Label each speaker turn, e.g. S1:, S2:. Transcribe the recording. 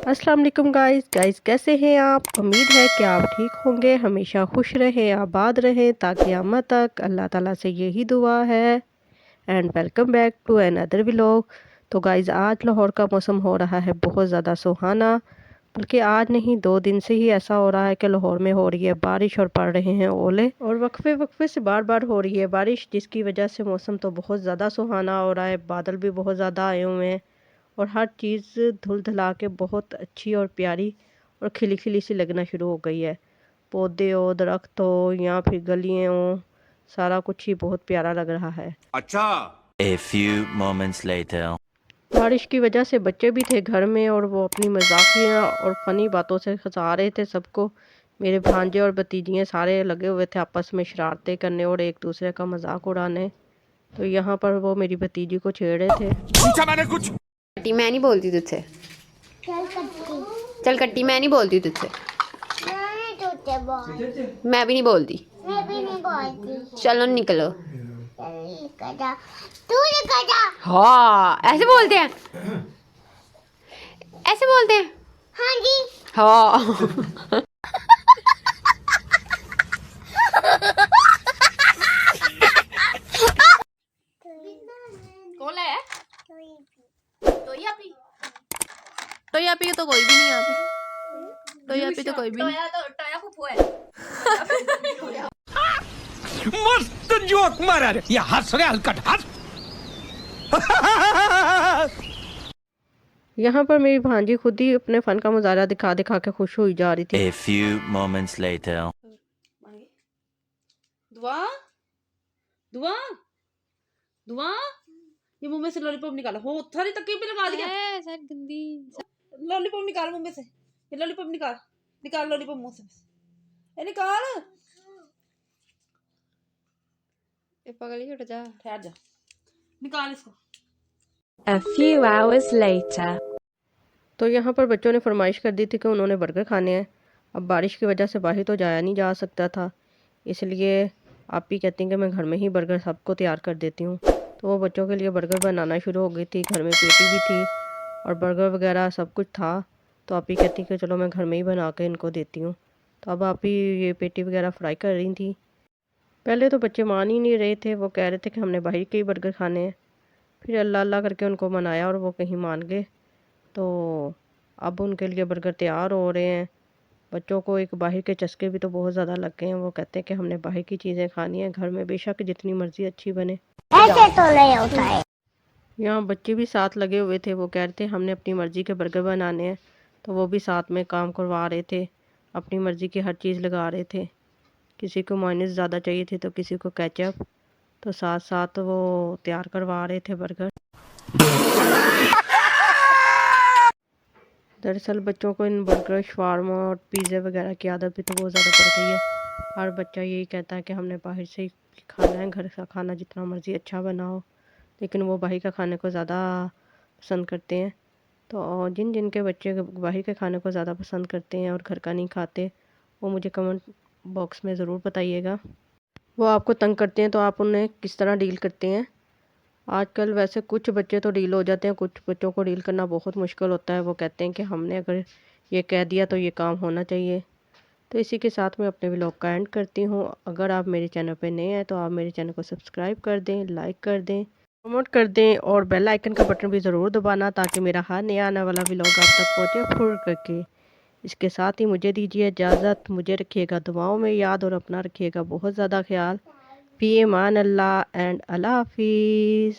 S1: अस्सलाम वालेकुम गाइस कैसे हैं आप। उम्मीद है कि आप ठीक होंगे, हमेशा खुश रहें, आबाद रहें ताकि क़यामत तक। अल्लाह ताला से यही दुआ है। And welcome back to another vlog. तो गाइस आज लाहौर का मौसम हो रहा है बहुत ज़्यादा सुहाना, बल्कि आज नहीं 2 दिन से ही ऐसा हो रहा है कि लाहौर में हो रही है बारिश और पड़ रहे हैं ओले, और वक्फे वक्फे से बार बार हो रही है बारिश, जिसकी वजह से मौसम तो बहुत ज़्यादा सुहाना हो रहा है। बादल भी बहुत ज़्यादा आए हुए हैं और हर चीज़ धुल धुला के बहुत अच्छी और प्यारी और खिली खिली सी लगना शुरू हो गई है। पौधे हो, दरख्त हो या फिर गलियाँ हो, सारा कुछ ही बहुत प्यारा लग रहा है।
S2: अच्छा।
S3: A few moments later.
S1: बारिश की वजह से बच्चे भी थे घर में और वो अपनी मजाकियाँ और फ़नी बातों से हंसा रहे थे सबको। मेरे भांजे और भतीजियाँ सारे लगे हुए थे आपस में शरारतें करने और एक दूसरे का मजाक उड़ाने। तो यहाँ पर वो मेरी भतीजी को छेड़ रहे थे।
S2: पूछा मैंने कुछ।
S4: कट्टी मैं नहीं बोलती तुझसे। चल कट्टी मैं नहीं बोलती तुझसे। मैं भी नहीं बोलती। चलो निकलो। हाँ ऐसे बोलते हैं, ऐसे बोलते हैं। हाँ जी। हाँ कौन है? तो यहाँ पे तो कोई भी नहीं आता। तो यहाँ पे तो कोई भी नहीं।
S2: मस्त जोक मारा रे। ये हंस रहे हलकट हंस।
S1: यहाँ पर मेरी भांजी खुद ही अपने फन का मुजाहरा दिखा दिखा के खुश हुई जा रही थी।
S3: A few moments later.
S5: दुआ दुआ दुआ, ये मुंह में से लॉलीपॉप निकालो। हो सारी तकिए पे लगा दिया है सर गंदी। लॉलीपॉप निकाल मुंह में से, ये लॉलीपॉप निकाल, निकाल लॉलीपॉप मुंह से, ये निकाल। ये पगली हट जा, ठहर जा, निकाल इसको।
S6: A few hours later.
S1: तो यहाँ पर बच्चों ने फरमाइश कर दी थी कि उन्होंने बर्गर खाने हैं। अब बारिश की वजह से बाहर तो जाया नहीं जा सकता था, इसलिए आप ही कहती हैं कि मैं घर में ही बर्गर सबको तैयार कर देती हूँ। तो वो बच्चों के लिए बर्गर बनाना शुरू हो गई थी। घर में पेटी भी थी और बर्गर वगैरह सब कुछ था। तो आप ही कहती कि चलो मैं घर में ही बना के इनको देती हूँ। तो अब आप ही ये पेटी वगैरह फ्राई कर रही थी। पहले तो बच्चे मान ही नहीं रहे थे, वो कह रहे थे कि हमने बाहर के ही बर्गर खाने हैं। फिर अल्लाह अल्लाह करके उनको मनाया और वो कहीं मान गए। तो अब उनके लिए बर्गर तैयार हो रहे हैं। बच्चों को एक बाहर के चस्के भी तो बहुत ज़्यादा लग गए हैं। वो कहते हैं कि हमने बाहर की चीज़ें खानी है, घर में बेशक जितनी मर्ज़ी अच्छी बने।
S7: ऐसे तो नहीं होता है।
S1: यहाँ बच्चे भी साथ लगे हुए थे, वो कह रहे थे हमने अपनी मर्ज़ी के बर्गर बनाने हैं। तो वो भी साथ में काम करवा रहे थे, अपनी मर्ज़ी की हर चीज़ लगा रहे थे। किसी को मायोनीज़ ज़्यादा चाहिए थी तो किसी को केचप, तो साथ साथ वो तैयार करवा रहे थे बर्गर। दरअसल बच्चों को इन बर्गर, शवारमा और पिज़्ज़ा वगैरह की आदत भी तो बहुत ज़्यादा पड़ गई है। हर बच्चा यही कहता है कि हमने बाहर से ही खाना है, घर का खाना जितना मर्ज़ी अच्छा बनाओ, लेकिन वो बाहर का खाने को ज़्यादा पसंद करते हैं। तो जिन जिन के बच्चे बाहर के खाने को ज़्यादा पसंद करते हैं और घर का नहीं खाते, वो मुझे कमेंट बॉक्स में ज़रूर बताइएगा। वो आपको तंग करते हैं तो आप उन्हें किस तरह डील करते हैं। आजकल वैसे कुछ बच्चे तो डील हो जाते हैं, कुछ बच्चों को डील करना बहुत मुश्किल होता है। वो कहते हैं कि हमने अगर ये कह दिया तो ये काम होना चाहिए। तो इसी के साथ मैं अपने व्लॉग का एंड करती हूँ। अगर आप मेरे चैनल पे नए हैं तो आप मेरे चैनल को सब्सक्राइब कर दें, लाइक कर दें, कमेंट कर दें और बेल आइकन का बटन भी ज़रूर दबाना ताकि मेरा हर नया आने वाला व्लॉग आप तक पहुँचे फुर करके। इसके साथ ही मुझे दीजिए इजाज़त। मुझे रखिएगा दुआओं में याद और अपना रखिएगा बहुत ज़्यादा ख्याल। फ़ी अमान अल्लाह एंड अल्लाह हाफिज़।